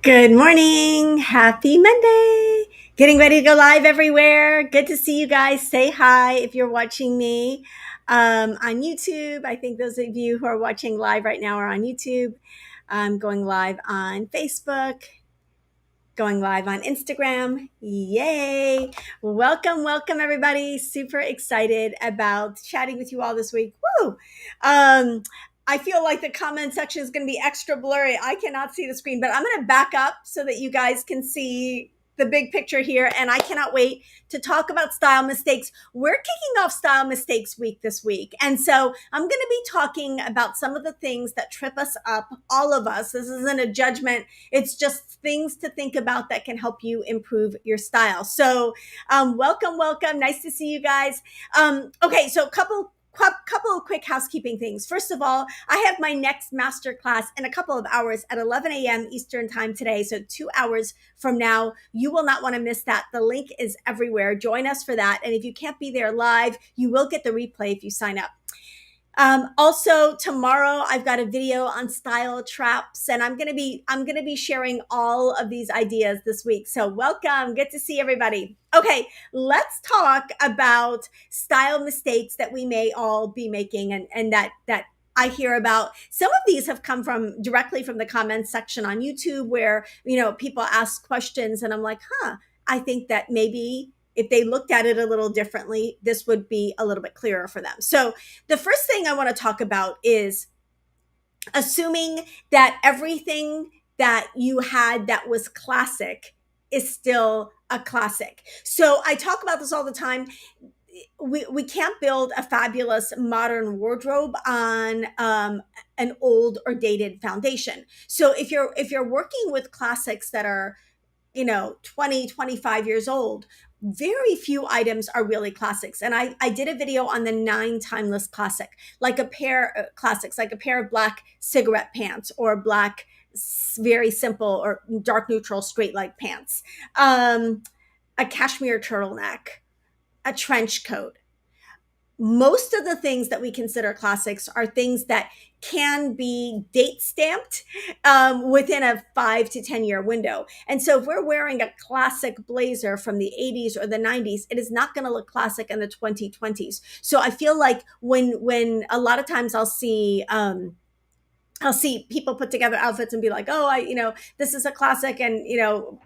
Good morning. Happy Monday. Getting ready to go live everywhere. Good to see you guys. Say hi if you're watching me on YouTube. I think those of you who are watching live right now are on YouTube. I'm going live on Facebook, going live on Instagram. Yay. Welcome, everybody. Super excited about chatting with you all this week. Woo. Um, I feel like the comment section is going to be extra blurry. I cannot see the screen, but I'm going to back up so that you guys can see the big picture here. And I cannot wait to talk about style mistakes. We're kicking off Style Mistakes Week this week. And so I'm going to be talking about some of the things that trip us up, all of us. This isn't a judgment, it's just things to think about that can help you improve your style. So welcome. Nice to see you guys. Okay, so couple of quick housekeeping things. First of all, I have my next master class in a couple of hours at 11 a.m. Eastern time today. So 2 hours from now, you will not want to miss that. The link is everywhere. Join us for that. And if you can't be there live, you will get the replay if you sign up. Also tomorrow I've got a video on style traps, and I'm gonna be sharing all of these ideas this week. So welcome, good to see everybody. Okay, let's talk about style mistakes that we may all be making, and that I hear about. Some of these have come from directly from the comments section on YouTube, where people ask questions, and I'm like, I think that maybe if they looked at it a little differently, this would be a little bit clearer for them. So the first thing I want to talk about is assuming that everything that you had that was classic is still a classic. So I talk about this all the time. We can't build a fabulous modern wardrobe on an old or dated foundation. So if you're working with classics that are 20, 25 years old, very few items are really classics. And I did a video on the 9 timeless classics, like a pair of black cigarette pants, or black, very simple or dark neutral straight leg pants, a cashmere turtleneck, a trench coat. Most of the things that we consider classics are things that can be date stamped within a 5 to 10 year window. And so if we're wearing a classic blazer from the 80s or the 90s, it is not going to look classic in the 2020s. So I feel like when a lot of times I'll see people put together outfits and be like, oh, this is a classic, and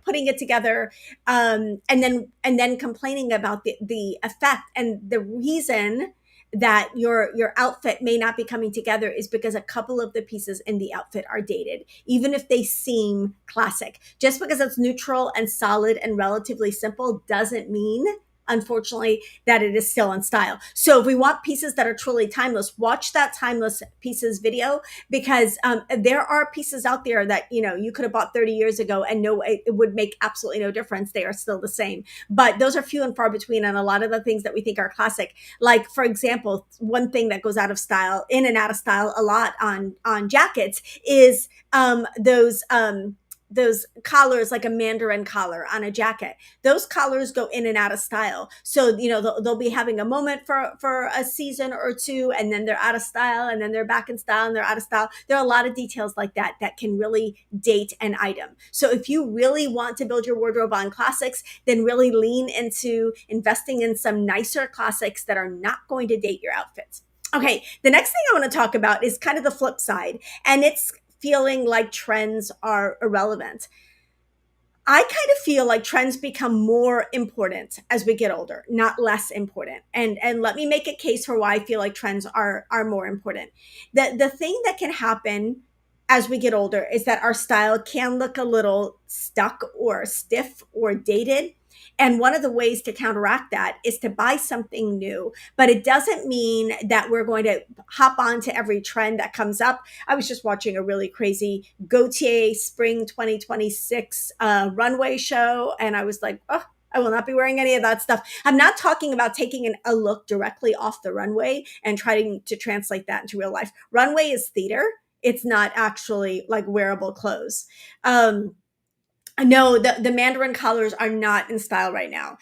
putting it together, and then complaining about the effect. And the reason that your outfit may not be coming together is because a couple of the pieces in the outfit are dated, even if they seem classic. Just because it's neutral and solid and relatively simple doesn't mean, unfortunately, that it is still in style. So if we want pieces that are truly timeless, watch that timeless pieces video, because there are pieces out there that you could have bought 30 years ago and no, it would make absolutely no difference. They are still the same, but those are few and far between. And a lot of the things that we think are classic, like for example, one thing that goes out of style, in and out of style a lot on jackets, is those collars, like a mandarin collar on a jacket. Those collars go in and out of style. So they'll be having a moment for a season or two, and then they're out of style, and then they're back in style, and they're out of style. There are a lot of details like that that can really date an item. So if you really want to build your wardrobe on classics, then really lean into investing in some nicer classics that are not going to date your outfits. Okay, the next thing I want to talk about is kind of the flip side, and it's feeling like trends are irrelevant. I kind of feel like trends become more important as we get older, not less important. And let me make a case for why I feel like trends are more important. The thing that can happen as we get older is that our style can look a little stuck or stiff or dated. And one of the ways to counteract that is to buy something new. But it doesn't mean that we're going to hop on to every trend that comes up. I was just watching a really crazy Gautier Spring 2026 runway show, and I was like, oh, I will not be wearing any of that stuff. I'm not talking about taking a look directly off the runway and trying to translate that into real life. Runway is theater. It's not actually like wearable clothes. No, the mandarin collars are not in style right now.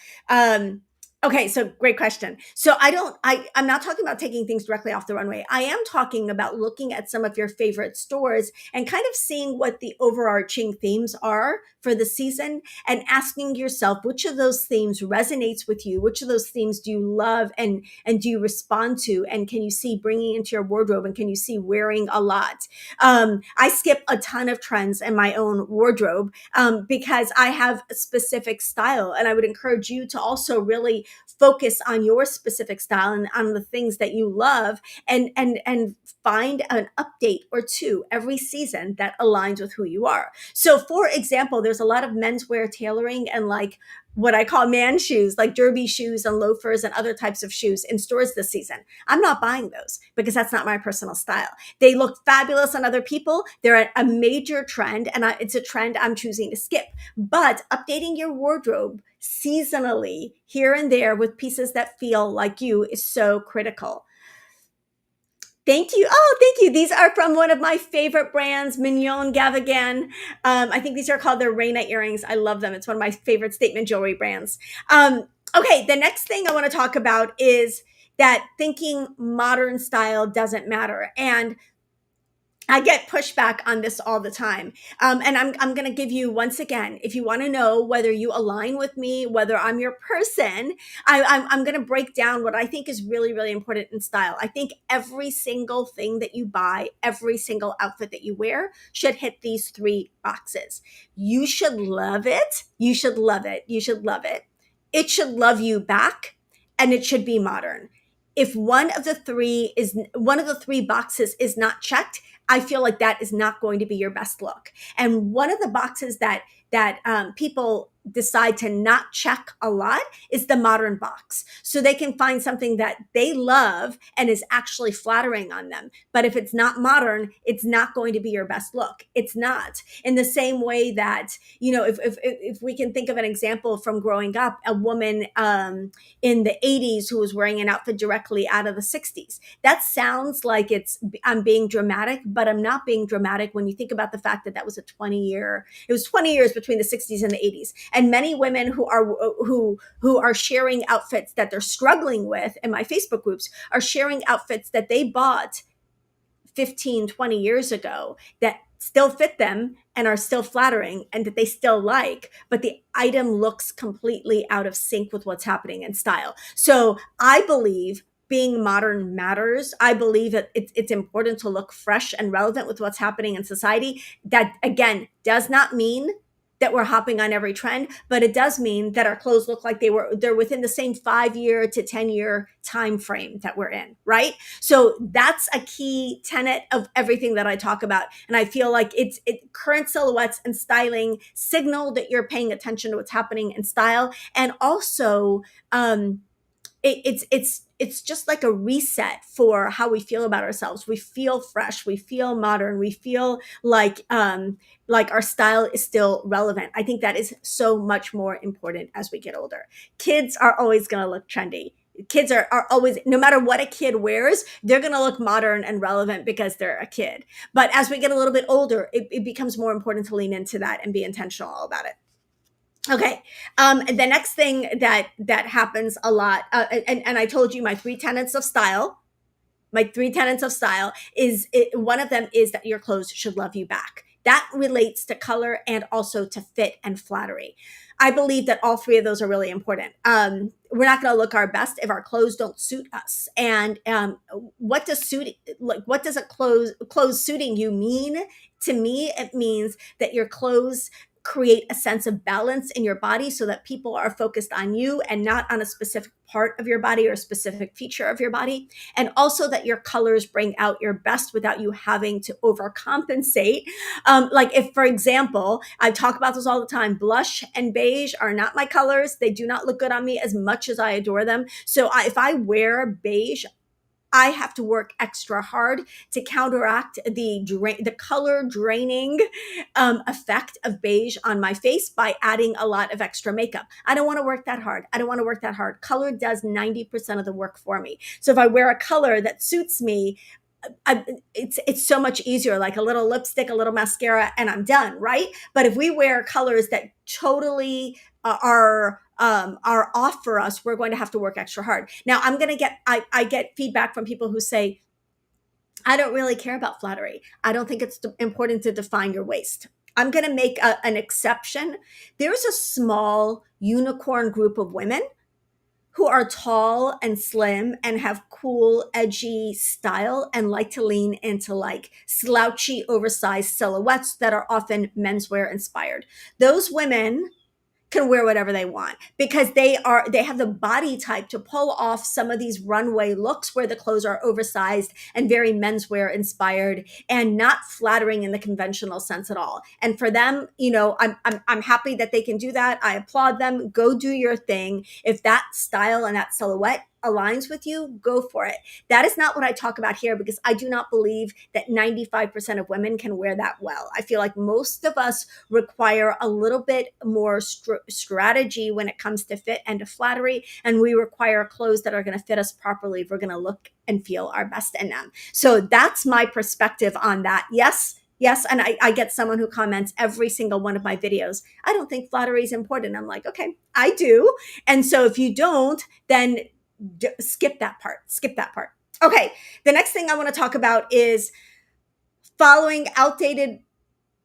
Okay, so great question. So I'm not talking about taking things directly off the runway. I am talking about looking at some of your favorite stores and kind of seeing what the overarching themes are for the season and asking yourself which of those themes resonates with you, which of those themes do you love and do you respond to, and can you see bringing into your wardrobe, and can you see wearing a lot. I skip a ton of trends in my own wardrobe because I have a specific style, and I would encourage you to also really focus on your specific style and on the things that you love, and find an update or two every season that aligns with who you are. So for example, there's a lot of menswear tailoring and like what I call man shoes, like derby shoes and loafers and other types of shoes in stores this season. I'm not buying those because that's not my personal style. They look fabulous on other people. They're a major trend, and it's a trend I'm choosing to skip. But updating your wardrobe seasonally here and there with pieces that feel like you is so critical. Thank you. Oh, thank you. These are from one of my favorite brands, Mignon Gavagan. I think these are called their Reina earrings. I love them. It's one of my favorite statement jewelry brands. Okay, the next thing I want to talk about is that thinking modern style doesn't matter. And I get pushback on this all the time. And I'm going to give you, once again, if you want to know whether you align with me, whether I'm your person, I'm going to break down what I think is really, really important in style. I think every single thing that you buy, every single outfit that you wear should hit these three boxes. You should love it. You should love it. You should love it. It should love you back, and it should be modern. If one of the three boxes is not checked, I feel like that is not going to be your best look. And one of the boxes that people decide to not check a lot is the modern box. So they can find something that they love and is actually flattering on them. But if it's not modern, it's not going to be your best look. It's not. In the same way that, if we can think of an example from growing up, a woman in the 80s who was wearing an outfit directly out of the 60s. That sounds like I'm being dramatic, but I'm not being dramatic when you think about the fact that was it was 20 years between the 60s and the 80s. And many women who are sharing outfits that they're struggling with in my Facebook groups are sharing outfits that they bought 15, 20 years ago that still fit them and are still flattering and that they still like, but the item looks completely out of sync with what's happening in style. So I believe being modern matters. I believe that it's important to look fresh and relevant with what's happening in society. That, again, does not mean that we're hopping on every trend, but it does mean that our clothes look like they're within the same 5-year to 10-year time frame that we're in, right? So that's a key tenet of everything that I talk about. And I feel like current silhouettes and styling signal that you're paying attention to what's happening in style. And also, it's just like a reset for how we feel about ourselves. We feel fresh, we feel modern, we feel like our style is still relevant. I think that is so much more important as we get older. Kids are always going to look trendy. Kids are always, no matter what a kid wears, they're going to look modern and relevant because they're a kid. But as we get a little bit older, it becomes more important to lean into that and be intentional about it. Okay. The next thing that happens a lot, and I told you my 3 tenets of style. My 3 tenets of style one of them is that your clothes should love you back. That relates to color and also to fit and flattery. I believe that all 3 of those are really important. We're not going to look our best if our clothes don't suit us. And what does a clothes suiting you mean? To me, it means that your clothes create a sense of balance in your body so that people are focused on you and not on a specific part of your body or a specific feature of your body. And also that your colors bring out your best without you having to overcompensate. Like if, for example, I talk about this all the time, blush and beige are not my colors. They do not look good on me as much as I adore them. So if I wear beige, I have to work extra hard to counteract the color draining effect of beige on my face by adding a lot of extra makeup. I don't want to work that hard. Color does 90% of the work for me. So if I wear a color that suits me, it's so much easier, like a little lipstick, a little mascara, and I'm done, right? But if we wear colors that totally are off for us, we're going to have to work extra hard. Now I'm going to get I get feedback from people who say, I don't really care about flattery. I don't think it's important to define your waist. I'm going to make an exception. There's a small unicorn group of women who are tall and slim and have cool, edgy style and like to lean into like slouchy, oversized silhouettes that are often menswear inspired. Those women can wear whatever they want because they have the body type to pull off some of these runway looks where the clothes are oversized and very menswear inspired and not flattering in the conventional sense at all. And for them, I'm happy that they can do that. I applaud them. Go do your thing. If that style and that silhouette aligns with you, go for it. That is not what I talk about here because I do not believe that 95% of women can wear that well. I feel like most of us require a little bit more strategy when it comes to fit and to flattery, and we require clothes that are going to fit us properly if we're going to look and feel our best in them. So that's my perspective on that. Yes, and I get someone who comments every single one of my videos, I don't think flattery is important. I'm like, okay, I do. And so if you don't, then skip that part. Okay, the next thing I want to talk about is following outdated,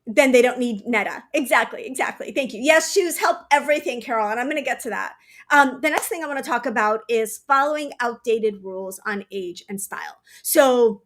then they don't need netta. Exactly. Thank you. Yes, shoes help everything, Carol, and I'm going to get to that. The next thing I want to talk about is following outdated rules on age and style. So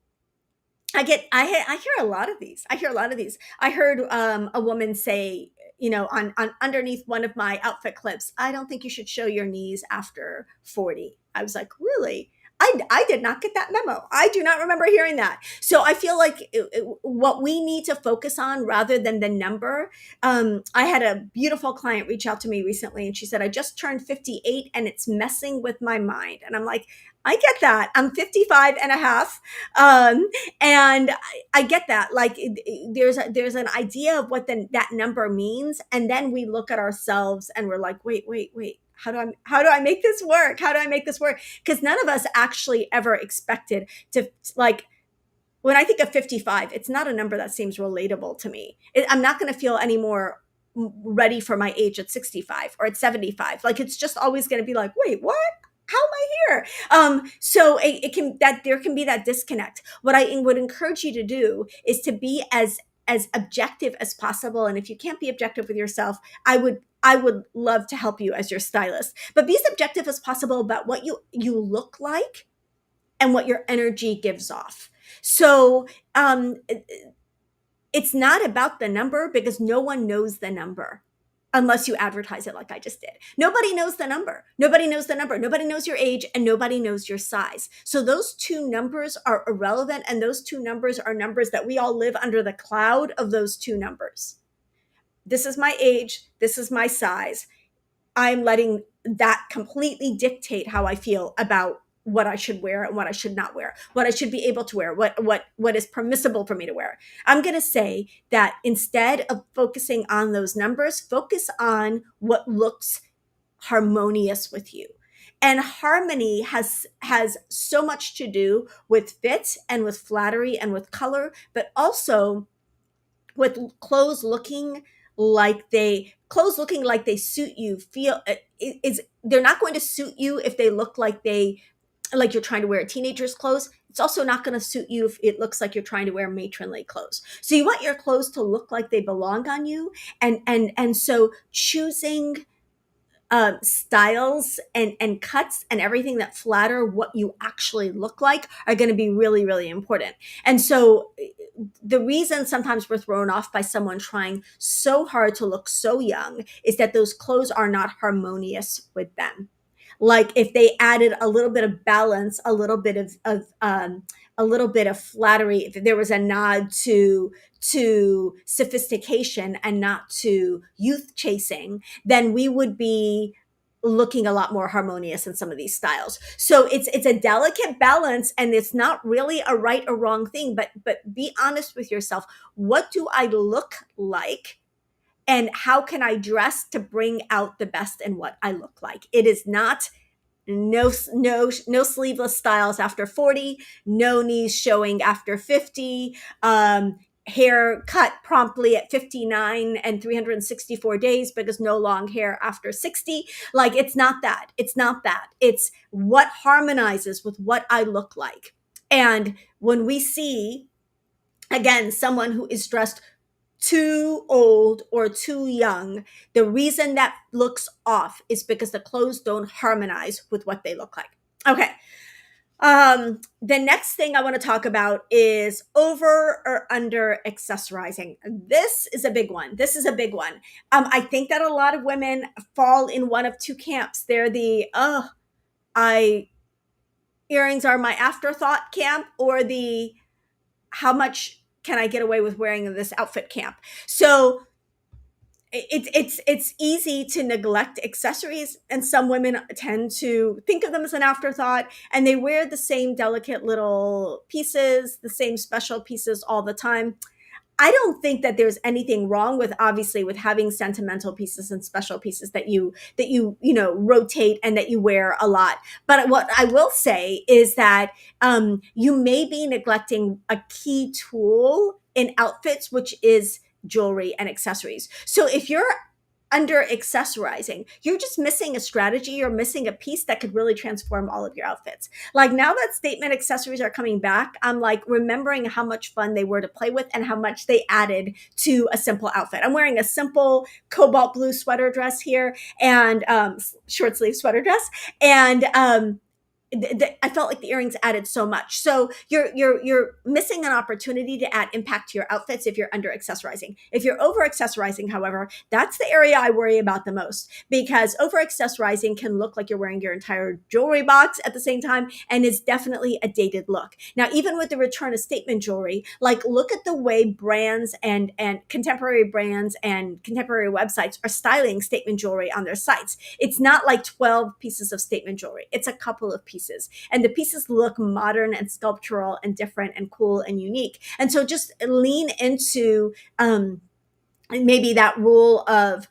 I hear a lot of these. I heard a woman say, on underneath one of my outfit clips, I don't think you should show your knees after 40. I was like, really? I did not get that memo. I do not remember hearing that. So I feel like what we need to focus on rather than the number. I had a beautiful client reach out to me recently and she said, I just turned 58 and it's messing with my mind. And I'm like, I get that. I'm 55 and a half. And I get that. Like there's an idea of what that number means. And then we look at ourselves and we're like, wait. How do I make this work? Because none of us actually ever expected to, like, when I think of 55, it's not a number that seems relatable to me. I'm not going to feel any more ready for my age at 65 or at 75. Like, it's just always going to be like, wait, what? How am I here? So there can be that disconnect. What I would encourage you to do is to be as objective as possible. And if you can't be objective with yourself, I would love to help you as your stylist, but be as objective as possible about what you look like and what your energy gives off. So it's not about the number because no one knows the number unless you advertise it like I just did. Nobody knows the number. Nobody knows your age and nobody knows your size. So those two numbers are irrelevant. And those two numbers are numbers that we all live under the cloud of those two numbers. This is my age. This is my size. I'm letting that completely dictate how I feel about what I should wear and what I should not wear, what I should be able to wear, what is permissible for me to wear. I'm going to say that instead of focusing on those numbers, focus on what looks harmonious with you. And harmony has so much to do with fit and with flattery and with color, but also with clothes looking like they suit you. They're not going to suit you if they look like you're trying to wear a teenager's clothes. It's also not going to suit you if it looks like you're trying to wear matronly clothes. So you want your clothes to look like they belong on you, and so choosing styles and cuts and everything that flatter what you actually look like are going to be really, really important. And so the reason sometimes we're thrown off by someone trying so hard to look so young is that those clothes are not harmonious with them. Like if they added a little bit of balance, a little bit of flattery, if there was a nod to sophistication and not to youth chasing, then we would be looking a lot more harmonious in some of these styles. So it's a delicate balance, and it's not really a right or wrong thing, but be honest with yourself. What do I look like? And how can I dress to bring out the best in what I look like? It is not no sleeveless styles after 40, no knees showing after 50, hair cut promptly at 59 and 364 days because no long hair after 60. Like, it's not that. It's not that. It's what harmonizes with what I look like. And when we see, again, someone who is dressed too old or too young, the reason that looks off is because the clothes don't harmonize with what they look like. Okay. The next thing I want to talk about is over or under accessorizing. This is a big one. This is a big one. I think that a lot of women fall in one of two camps. They're the, I earrings are my afterthought camp, or the how much can I get away with wearing this outfit camp. So it's easy to neglect accessories, and some women tend to think of them as an afterthought, and they wear the same delicate little pieces, the same special pieces all the time. I don't think that there's anything wrong with, obviously, with having sentimental pieces and special pieces that you rotate and that you wear a lot. But what I will say is that you may be neglecting a key tool in outfits, which is jewelry and accessories. So if you're under accessorizing, you're just missing a strategy or missing a piece that could really transform all of your outfits. Like, now that statement accessories are coming back, I'm like remembering how much fun they were to play with and how much they added to a simple outfit. I'm wearing a simple cobalt blue sweater dress here, and short sleeve sweater dress, and I felt like the earrings added so much. So you're missing an opportunity to add impact to your outfits if you're under accessorizing. If you're over accessorizing, however, that's the area I worry about the most, because over accessorizing can look like you're wearing your entire jewelry box at the same time, and is definitely a dated look. Now, even with the return of statement jewelry, like, look at the way brands and contemporary brands and contemporary websites are styling statement jewelry on their sites. It's not like 12 pieces of statement jewelry. It's a couple of pieces. And the pieces look modern and sculptural and different and cool and unique. And so just lean into maybe that rule of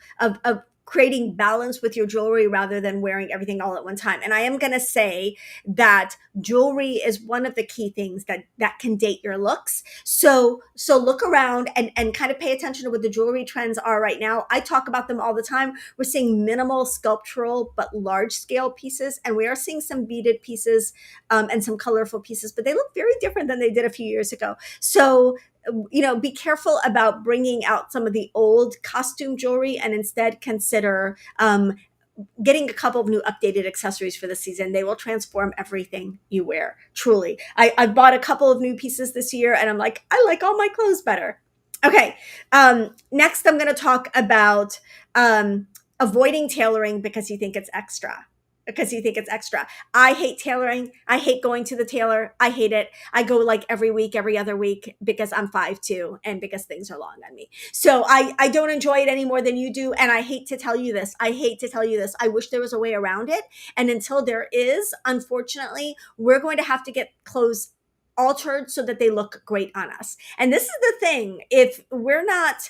creating balance with your jewelry rather than wearing everything all at one time. And I am going to say that jewelry is one of the key things that can date your looks. So look around and kind of pay attention to what the jewelry trends are right now. I talk about them all the time. We're seeing minimal sculptural but large scale pieces, and we are seeing some beaded pieces and some colorful pieces, but they look very different than they did a few years ago. So be careful about bringing out some of the old costume jewelry, and instead consider getting a couple of new updated accessories for the season. They will transform everything you wear. Truly. I bought a couple of new pieces this year, and I'm like, I like all my clothes better. Okay. Next, I'm going to talk about avoiding tailoring because you think it's extra. I hate tailoring. I hate going to the tailor. I hate it. I go like every week, every other week, because I'm 5'2" and because things are long on me. So I don't enjoy it any more than you do. And I hate to tell you this. I wish there was a way around it. And until there is, unfortunately, we're going to have to get clothes altered so that they look great on us. And this is the thing. If we're not,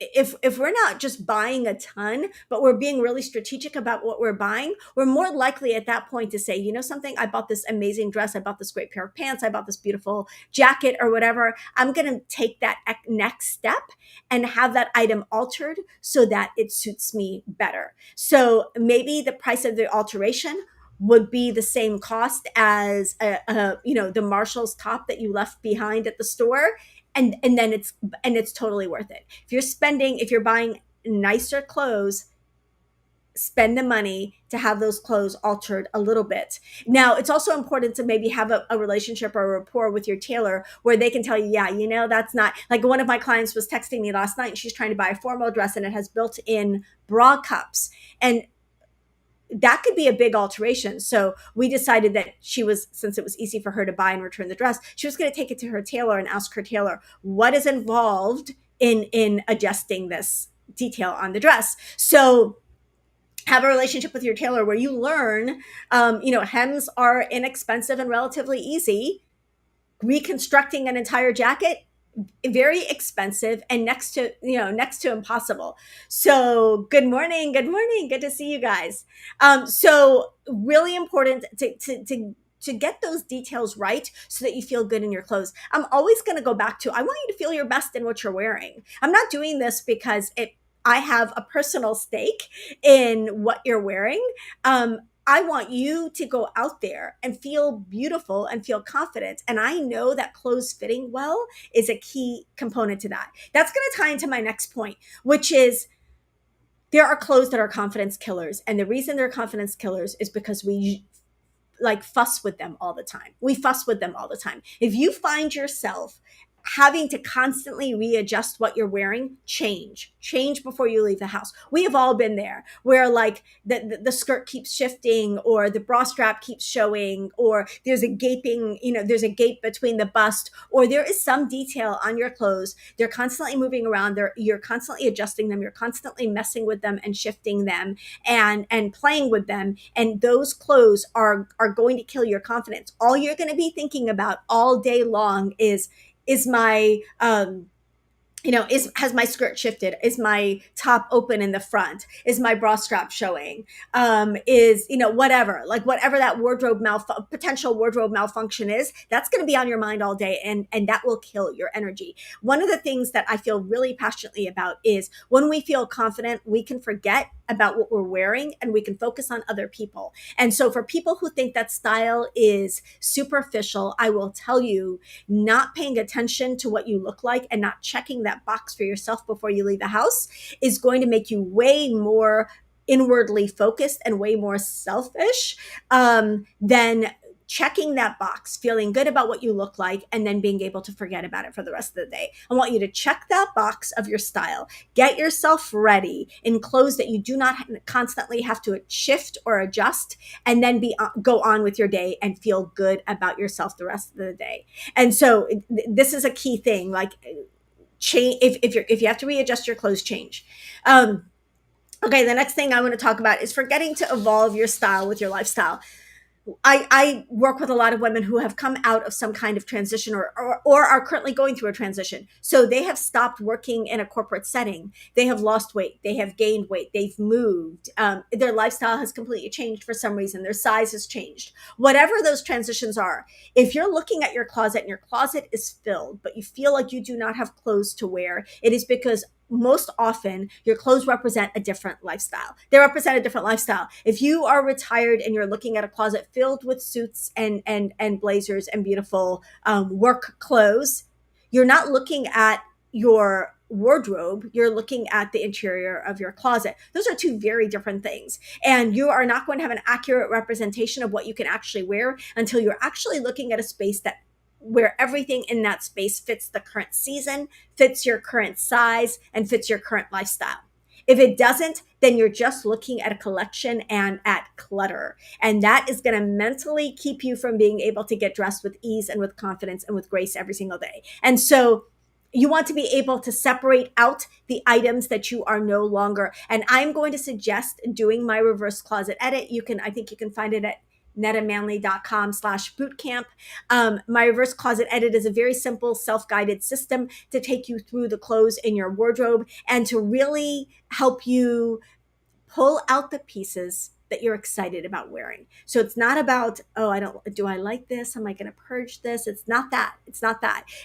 if we're not just buying a ton, but we're being really strategic about what we're buying, we're more likely at that point to say, you know something, I bought this amazing dress, I bought this great pair of pants, I bought this beautiful jacket or whatever. I'm going to take that next step and have that item altered so that it suits me better. So maybe the price of the alteration would be the same cost as the Marshall's top that you left behind at the store, and then it's totally worth it. If you're buying nicer clothes, spend the money to have those clothes altered a little bit. Now, it's also important to maybe have a relationship or a rapport with your tailor where they can tell you, yeah, that's not, like, one of my clients was texting me last night and she's trying to buy a formal dress and it has built-in bra cups, and that could be a big alteration. So we decided that since it was easy for her to buy and return the dress, she was going to take it to her tailor and ask her tailor what is involved in adjusting this detail on the dress. So have a relationship with your tailor where you learn, hems are inexpensive and relatively easy. Reconstructing an entire jacket, very expensive and next to impossible. So good morning, good to see you guys. So really important to get those details right so that you feel good in your clothes. I'm always going to go back to, I want you to feel your best in what you're wearing. I'm not doing this because I have a personal stake in what you're wearing. I want you to go out there and feel beautiful and feel confident. And I know that clothes fitting well is a key component to that. That's going to tie into my next point, which is there are clothes that are confidence killers. And the reason they're confidence killers is because we like fuss with them all the time. We fuss with them all the time. If you find yourself having to constantly readjust what you're wearing, change before you leave the house. We have all been there where like the skirt keeps shifting or the bra strap keeps showing or there's a gaping, there's a gape between the bust or there is some detail on your clothes. They're constantly moving around. You're constantly adjusting them. You're constantly messing with them and shifting them and playing with them. And those clothes are going to kill your confidence. All you're going to be thinking about all day long is my has my skirt shifted, is my top open in the front, is my bra strap showing, is whatever that potential wardrobe malfunction is, that's going to be on your mind all day, and that will kill your energy. One of the things that I feel really passionately about is when we feel confident, we can forget about what we're wearing and we can focus on other people. And so for people who think that style is superficial, I will tell you, not paying attention to what you look like and not checking that box for yourself before you leave the house is going to make you way more inwardly focused and way more selfish than checking that box, feeling good about what you look like, and then being able to forget about it for the rest of the day. I want you to check that box of your style. Get yourself ready in clothes that you do not constantly have to shift or adjust, and then go on with your day and feel good about yourself the rest of the day. And so this is a key thing. Like, change if you have to readjust your clothes, change. Okay, the next thing I want to talk about is forgetting to evolve your style with your lifestyle. I work with a lot of women who have come out of some kind of transition or are currently going through a transition. So they have stopped working in a corporate setting. They have lost weight. They have gained weight. They've moved. Their lifestyle has completely changed for some reason. Their size has changed. Whatever those transitions are, if you're looking at your closet and your closet is filled, but you feel like you do not have clothes to wear, it is because most often your clothes represent a different lifestyle. They represent a different lifestyle. If you are retired and you're looking at a closet filled with suits and blazers and beautiful work clothes, you're not looking at your wardrobe, you're looking at the interior of your closet. Those are two very different things. And you are not going to have an accurate representation of what you can actually wear until you're actually looking at a space where everything in that space fits the current season, fits your current size, and fits your current lifestyle. If it doesn't, then you're just looking at a collection and at clutter. And that is going to mentally keep you from being able to get dressed with ease and with confidence and with grace every single day. And so you want to be able to separate out the items that you are no longer. And I'm going to suggest doing my reverse closet edit. I think you can find it at netamanley.com/bootcamp. My reverse closet edit is a very simple self-guided system to take you through the clothes in your wardrobe and to really help you pull out the pieces that you're excited about wearing. So it's not about, do I like this? Am I going to purge this? It's not that.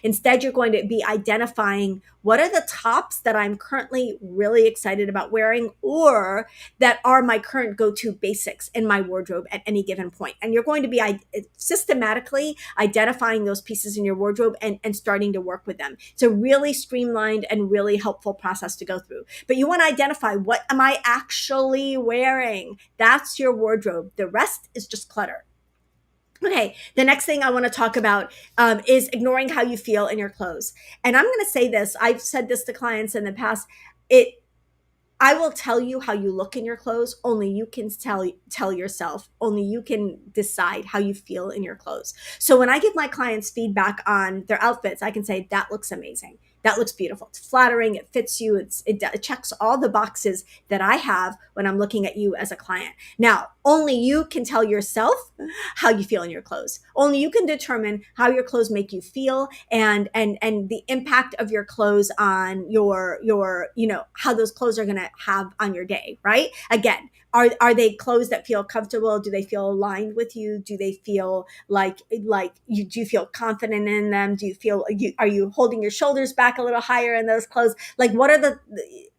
Instead, you're going to be identifying what are the tops that I'm currently really excited about wearing or that are my current go-to basics in my wardrobe at any given point. And you're going to be systematically identifying those pieces in your wardrobe and starting to work with them. It's a really streamlined and really helpful process to go through. But you want to identify, what am I actually wearing? That's your wardrobe. The rest is just clutter. Okay, the next thing I want to talk about is ignoring how you feel in your clothes. And I'm going to say this. I've said this to clients in the past. I will tell you how you look in your clothes. Only you can tell yourself. Only you can decide how you feel in your clothes. So when I give my clients feedback on their outfits, I can say, that looks amazing. That looks beautiful. It's flattering. It fits you. It checks all the boxes that I have when I'm looking at you as a client. Now, Only you can tell yourself how you feel in your clothes. Only you can determine how your clothes make you feel, and the impact of your clothes on your how those clothes are going to have on your day, right? Again, are they clothes that feel comfortable? Do they feel aligned with you? Do they feel like you do you feel confident in them? Do you feel are you holding your shoulders back a little higher in those clothes? Like, what are the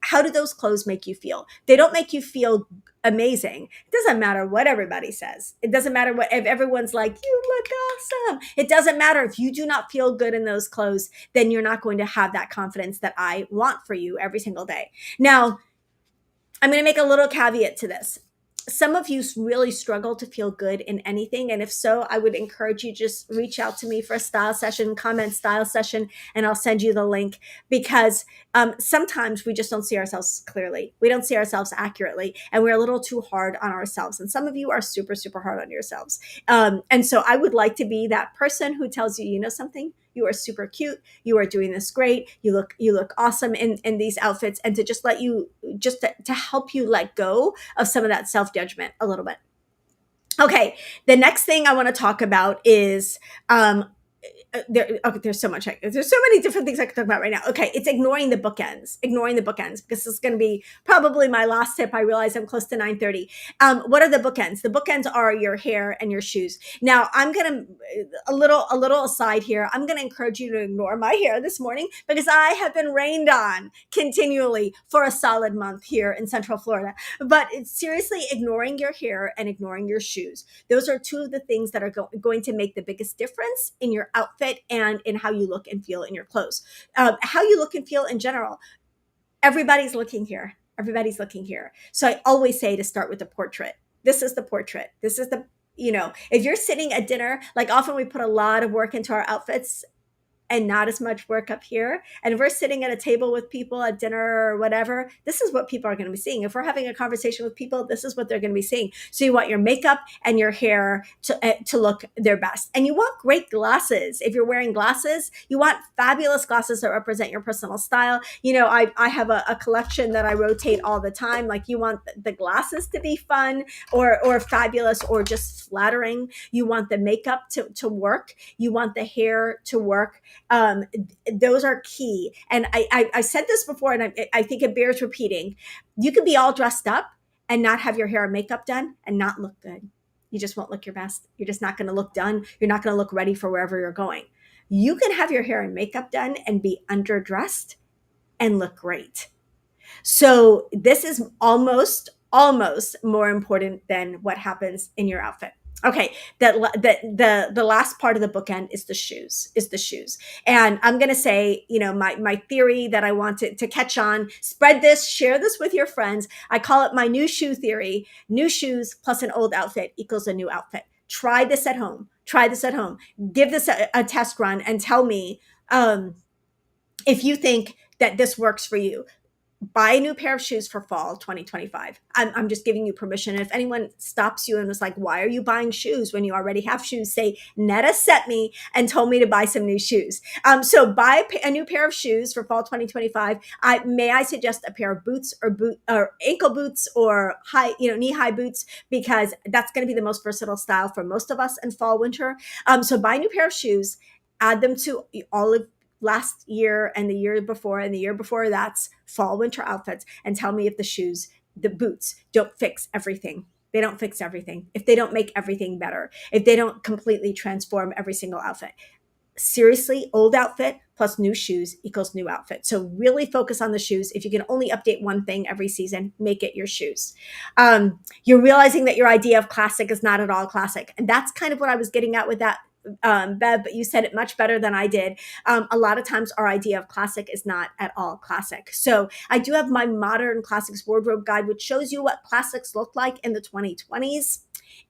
how do those clothes make you feel? They don't make you feel amazing. It doesn't matter what everybody says. It doesn't matter what if everyone's like, you look awesome. It doesn't matter if you do not feel good in those clothes, then you're not going to have that confidence that I want for you every single day. Now, I'm going to make a little caveat to this. Some of you really struggle to feel good in anything. And if so, I would encourage you just reach out to me for a style session, comment style session, and I'll send you the link, because sometimes we just don't see ourselves clearly. We don't see ourselves accurately, and we're a little too hard on ourselves. And some of you are super, super hard on yourselves. And so I would like to be that person who tells you, you know something? You are super cute. You are doing this great. You look awesome in these outfits, and to just let you to help you let go of some of that self-judgment a little bit. Okay, the next thing I want to talk about is there's so much. There's so many different things I could talk about right now. Okay, it's ignoring the bookends. Ignoring the bookends, because this is going to be probably my last tip. I realize I'm close to 9:30. What are the bookends? The bookends are your hair and your shoes. Now, I'm gonna a little aside here. I'm gonna encourage you to ignore my hair this morning, because I have been rained on continually for a solid month here in Central Florida. But it's seriously ignoring your hair and ignoring your shoes. Those are two of the things that are going to make the biggest difference in your outfit and in how you look and feel in your clothes. How you look and feel in general. Everybody's looking here. Everybody's looking here. So I always say to start with the portrait. This is the portrait. This is the, if you're sitting at dinner, like often we put a lot of work into our outfits and not as much work up here. And if we're sitting at a table with people at dinner or whatever, this is what people are going to be seeing. If we're having a conversation with people, this is what they're going to be seeing. So you want your makeup and your hair to look their best. And you want great glasses. If you're wearing glasses, you want fabulous glasses that represent your personal style. I have a collection that I rotate all the time. Like, you want the glasses to be fun or fabulous or just flattering. You want the makeup to work. You want the hair to work. Those are key. And I said this before, and I think it bears repeating. You can be all dressed up and not have your hair and makeup done and not look good. You just won't look your best. You're just not going to look done. You're not going to look ready for wherever you're going. You can have your hair and makeup done and be underdressed and look great. So this is almost more important than what happens in your outfit. Okay, the last part of the bookend is the shoes. And I'm going to say, my theory that I want to catch on, spread this, share this with your friends. I call it my new shoe theory. New shoes plus an old outfit equals a new outfit. Try this at home. Give this a test run and tell me if you think that this works for you. Buy a new pair of shoes for fall 2025. I'm just giving you permission. If anyone stops you and was like, why are you buying shoes when you already have shoes? Say, Netta sent me and told me to buy some new shoes. So buy a new pair of shoes for fall 2025. May I suggest a pair of boots or ankle boots or knee-high boots, because that's going to be the most versatile style for most of us in fall, winter. So buy a new pair of shoes, add them to all of last year and the year before that's fall winter outfits, and tell me if the boots don't fix everything. They don't fix everything. If they don't make everything better, if they don't completely transform every single outfit. Seriously, old outfit plus new shoes equals new outfit. So really focus on the shoes. If you can only update one thing every season, make it your shoes. You're realizing that your idea of classic is not at all classic. And that's kind of what I was getting at with that, Bev, but you said it much better than I did. A lot of times our idea of classic is not at all classic. So I do have my modern classics wardrobe guide, which shows you what classics look like in the 2020s.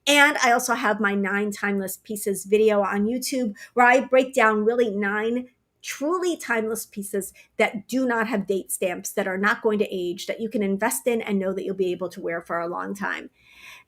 And I also have my 9 timeless pieces video on YouTube, where I break down really 9 truly timeless pieces that do not have date stamps, that are not going to age, that you can invest in and know that you'll be able to wear for a long time.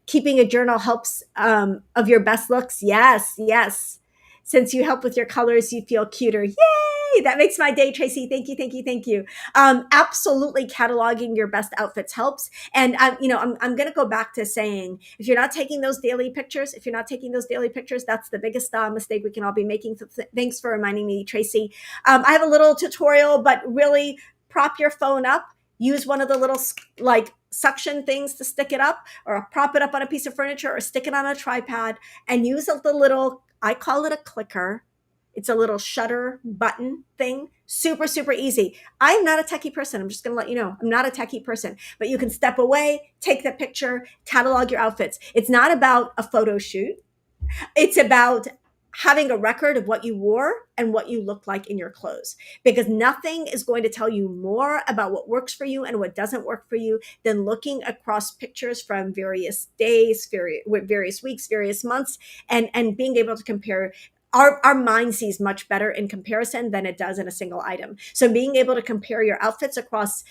Keeping a journal helps of your best looks. Yes. Since you help with your colors, you feel cuter. Yay! That makes my day, Tracy. Thank you, thank you, thank you. Absolutely, cataloging your best outfits helps. And I'm going to go back to saying, if you're not taking those daily pictures, that's the biggest mistake we can all be making. So thanks for reminding me, Tracy. I have a little tutorial, but really prop your phone up. Use one of the little like suction things to stick it up, or prop it up on a piece of furniture, or stick it on a tripod, and use the little, I call it a clicker. It's a little shutter button thing. Super, super easy. I'm not a techie person. I'm just going to let you know. I'm not a techie person, but you can step away, take the picture, catalog your outfits. It's not about a photo shoot. It's about having a record of what you wore and what you look like in your clothes, because nothing is going to tell you more about what works for you and what doesn't work for you than looking across pictures from various days, various weeks, various months, and being able to compare. Our mind sees much better in comparison than it does in a single item. So being able to compare your outfits across,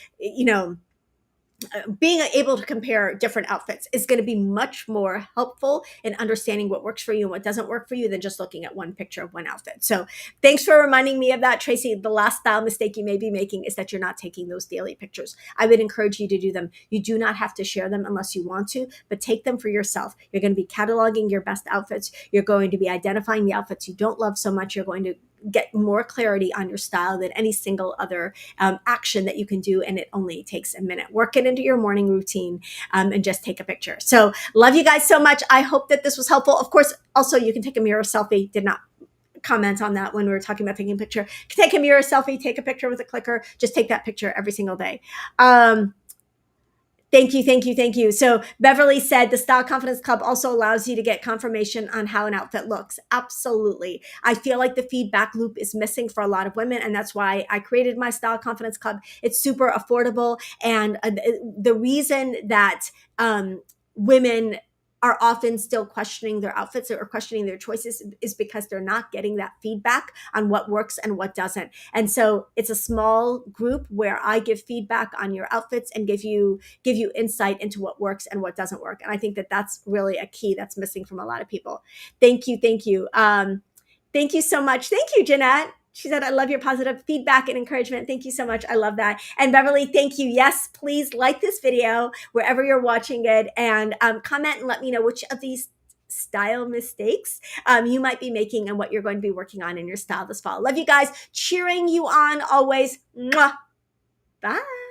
being able to compare different outfits is going to be much more helpful in understanding what works for you and what doesn't work for you than just looking at one picture of one outfit. So thanks for reminding me of that, Tracy. The last style mistake you may be making is that you're not taking those daily pictures. I would encourage you to do them. You do not have to share them unless you want to, but take them for yourself. You're going to be cataloging your best outfits. You're going to be identifying the outfits you don't love so much. You're going to get more clarity on your style than any single other action that you can do. And it only takes a minute. Work it into your morning routine and just take a picture. So love you guys so much. I hope that this was helpful. Of course, also you can take a mirror selfie. Did not comment on that when we were talking about taking a picture. Take a mirror selfie, take a picture with a clicker. Just take that picture every single day. Thank you, thank you, thank you. So Beverly said the Style Confidence Club also allows you to get confirmation on how an outfit looks. Absolutely. I feel like the feedback loop is missing for a lot of women, and that's why I created my Style Confidence Club. It's super affordable, and the reason that women are often still questioning their outfits or questioning their choices is because they're not getting that feedback on what works and what doesn't. And so it's a small group where I give feedback on your outfits and give you insight into what works and what doesn't work. And I think that that's really a key that's missing from a lot of people. Thank you. Thank you. Thank you so much. Thank you, Jeanette. She said, I love your positive feedback and encouragement. Thank you so much. I love that. And Beverly, thank you. Yes, please like this video wherever you're watching it, and comment and let me know which of these style mistakes you might be making and what you're going to be working on in your style this fall. Love you guys. Cheering you on always. Mwah. Bye.